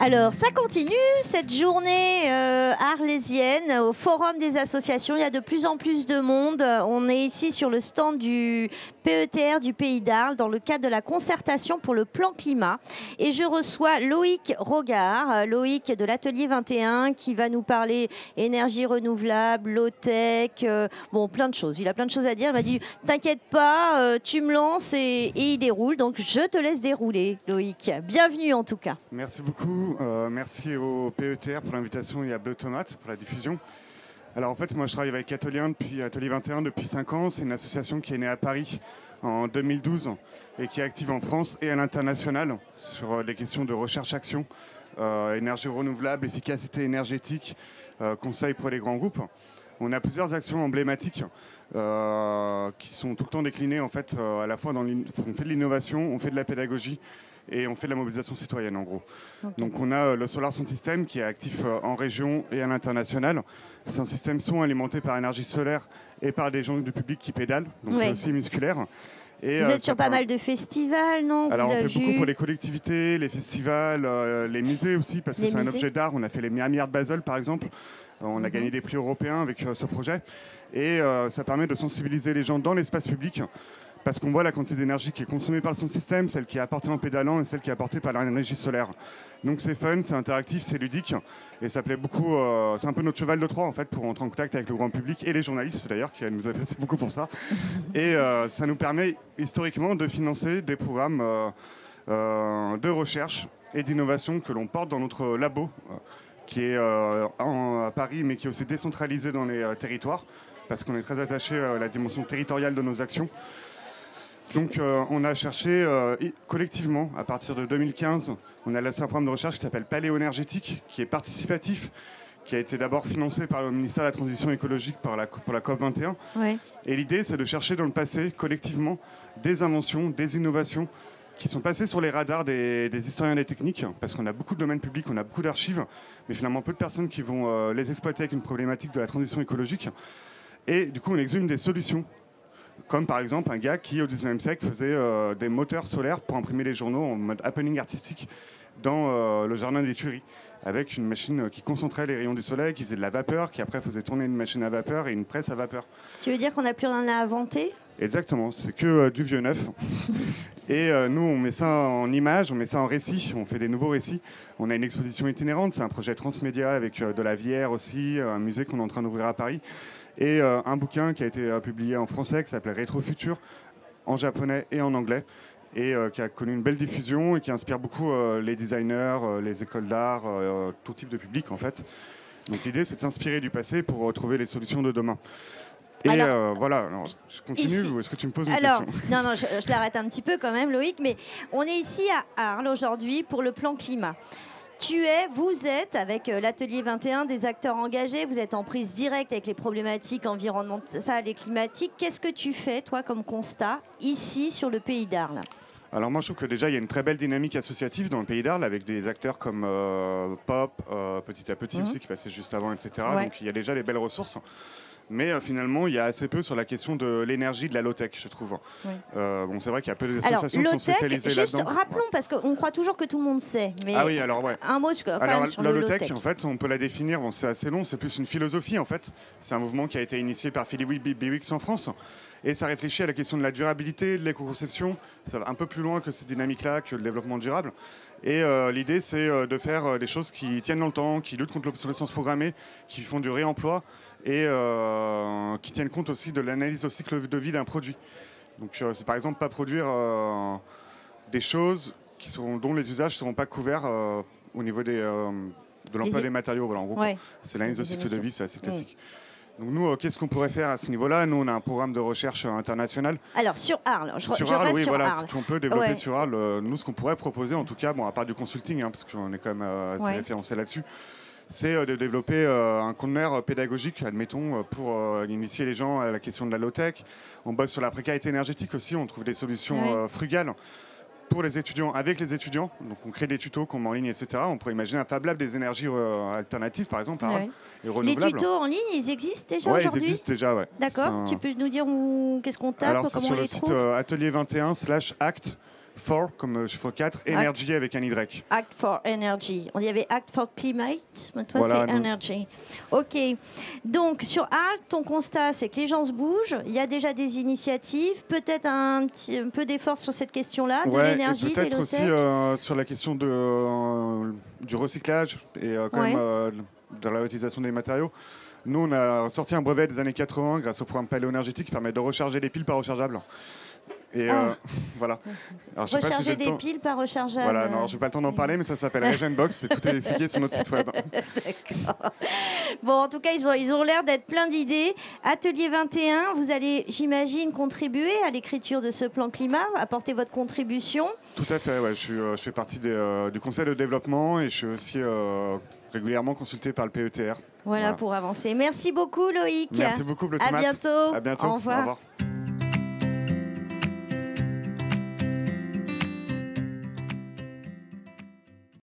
Alors, ça continue, cette journée arlésienne au Forum des associations. Il y a de plus en plus de monde. On est ici sur le stand du PETR du Pays d'Arles dans le cadre de la concertation pour le plan climat. Et je reçois Loïc Rogard, Loïc de l'Atelier 21, qui va nous parler énergie renouvelable, low-tech, bon, plein de choses. Il a plein de choses à dire. Il m'a dit, t'inquiète pas, tu me lances et il déroule. Donc, je te laisse dérouler, Loïc. Bienvenue en tout cas. Merci beaucoup. Merci au PETR pour l'invitation et à Bleu Tomate pour la diffusion. Alors en fait, moi je travaille avec Atelier 21 depuis 5 ans. C'est une association qui est née à Paris en 2012 et qui est active en France et à l'international sur les questions de recherche-action, énergie renouvelable, efficacité énergétique, conseil pour les grands groupes. On a plusieurs actions emblématiques qui sont tout le temps déclinées en fait, à la fois on fait de l'innovation, on fait de la pédagogie et on fait de la mobilisation citoyenne en gros. Okay. Donc on a le Solar Sound System qui est actif en région et à l'international. C'est un système son alimenté par énergie solaire et par des gens du public qui pédalent, donc c'est aussi musculaire. Et vous êtes sur pas mal de festivals, non? Alors on fait beaucoup pour les collectivités, les festivals, les musées aussi, parce que c'est un objet d'art. On a fait les Miami Art Basel par exemple. On a gagné des prix européens avec ce projet. Et ça permet de sensibiliser les gens dans l'espace public, parce qu'on voit la quantité d'énergie qui est consommée par son système, celle qui est apportée en pédalant et celle qui est apportée par l'énergie solaire. Donc c'est fun, c'est interactif, c'est ludique et ça plaît beaucoup. C'est un peu notre cheval de Troie en fait pour entrer en contact avec le grand public et les journalistes d'ailleurs qui nous apprécient beaucoup pour ça. Et ça nous permet historiquement de financer des programmes de recherche et d'innovation que l'on porte dans notre labo qui est à Paris mais qui est aussi décentralisé dans les territoires parce qu'on est très attaché à la dimension territoriale de nos actions. Donc on a cherché collectivement, à partir de 2015, on a lancé un programme de recherche qui s'appelle Paléo-énergétique, qui est participatif, qui a été d'abord financé par le ministère de la Transition écologique pour la COP21. Ouais. Et l'idée, c'est de chercher dans le passé, collectivement, des inventions, des innovations qui sont passées sur les radars des historiens des techniques, parce qu'on a beaucoup de domaines publics, on a beaucoup d'archives, mais finalement peu de personnes qui vont les exploiter avec une problématique de la transition écologique. Et du coup, on exhume des solutions. Comme par exemple un gars qui, au 19e siècle, faisait des moteurs solaires pour imprimer les journaux en mode happening artistique dans le jardin des Tuileries, avec une machine qui concentrait les rayons du soleil, qui faisait de la vapeur, qui après faisait tourner une machine à vapeur et une presse à vapeur. Tu veux dire qu'on n'a plus rien à inventer ? Exactement, c'est que du vieux neuf. Et nous, on met ça en images, on met ça en récits, on fait des nouveaux récits. On a une exposition itinérante, c'est un projet transmédia avec de la VR aussi, un musée qu'on est en train d'ouvrir à Paris. Et un bouquin qui a été publié en français qui s'appelle Rétrofutur, en japonais et en anglais, et qui a connu une belle diffusion et qui inspire beaucoup les designers, les écoles d'art, tout type de public en fait. Donc l'idée c'est de s'inspirer du passé pour trouver les solutions de demain. Et alors, voilà, alors, je continue ici, ou est-ce que tu me poses une question ? Non, je l'arrête un petit peu quand même Loïc, mais on est ici à Arles aujourd'hui pour le plan climat. Vous êtes, avec l'Atelier 21, des acteurs engagés, vous êtes en prise directe avec les problématiques environnementales et climatiques. Qu'est-ce que tu fais, toi, comme constat, ici, sur le Pays d'Arles ? Alors moi, je trouve que déjà, il y a une très belle dynamique associative dans le Pays d'Arles, avec des acteurs comme Pop, Petit à Petit aussi, qui passait juste avant, etc. Ouais. Donc il y a déjà des belles ressources. Mais finalement, il y a assez peu sur la question de l'énergie, de la low-tech, je trouve. Oui. Bon, c'est vrai qu'il y a peu d'associations qui sont spécialisées là-dedans. Juste rappelons, parce qu'on croit toujours que tout le monde sait. Mais ah oui, alors ouais. Un mot quand même sur la le low-tech, en fait, on peut la définir, bon, c'est assez long, c'est plus une philosophie, en fait. C'est un mouvement qui a été initié par Philippe Biwix en France. Et ça réfléchit à la question de la durabilité, de l'éco-conception. Ça va un peu plus loin que cette dynamique-là, que le développement durable. Et l'idée, c'est de faire des choses qui tiennent dans le temps, qui luttent contre l'obsolescence programmée, qui font du réemploi et qui tiennent compte aussi de l'analyse au cycle de vie d'un produit. Donc c'est par exemple pas produire des choses dont les usages ne seront pas couverts au niveau de l'emploi des matériaux. Voilà, en gros, ouais. C'est l'analyse au cycle de vie, c'est assez classique. Oui. Donc nous, qu'est-ce qu'on pourrait faire à ce niveau-là ? Nous, on a un programme de recherche international. Alors, sur Arles, sur Arles, oui, voilà, si on peut développer sur Arles. Nous, ce qu'on pourrait proposer, en tout cas, bon, à part du consulting, hein, parce qu'on est quand même assez référencé là-dessus, c'est de développer un conteneur pédagogique, admettons, pour initier les gens à la question de la low-tech. On bosse sur la précarité énergétique aussi, on trouve des solutions frugales pour les étudiants, avec les étudiants. Donc on crée des tutos qu'on met en ligne, etc. On pourrait imaginer un Fab Lab des énergies alternatives, par exemple, et renouvelables. Les tutos en ligne, ils existent déjà aujourd'hui ? Oui, ils existent déjà, ouais. D'accord, tu peux nous dire qu'est-ce qu'on tape, alors, comment on les trouve ? Alors, c'est sur le site atelier21/act. For, comme chiffre 4, Energy avec un Y. Act for Energy. Il y avait Act for Climate, mais toi Voilà, c'est Energy. Ok. Donc sur Arles, ton constat, c'est que les gens se bougent. Il y a déjà des initiatives, peut-être un peu d'efforts sur cette question-là, de l'énergie, des peut-être aussi sur la question du recyclage et quand même de la réutilisation des matériaux. Nous, on a sorti un brevet des années 80 grâce au programme Paléo-énergétique qui permet de recharger les piles par rechargeable. Et voilà. Alors, recharger des piles par rechargeable. Voilà, non, je n'ai pas le temps d'en parler, mais ça s'appelle Regenbox. Tout est expliqué sur notre site web. D'accord. Bon, en tout cas, ils ont l'air d'être plein d'idées. Atelier 21, vous allez, j'imagine, contribuer à l'écriture de ce plan climat, apporter votre contribution. Tout à fait, ouais. Je fais partie du conseil de développement et je suis aussi régulièrement consulté par le PETR. Voilà, pour avancer. Merci beaucoup, Loïc. Merci beaucoup, Blotimat. À bientôt. À bientôt. Au revoir. Au revoir.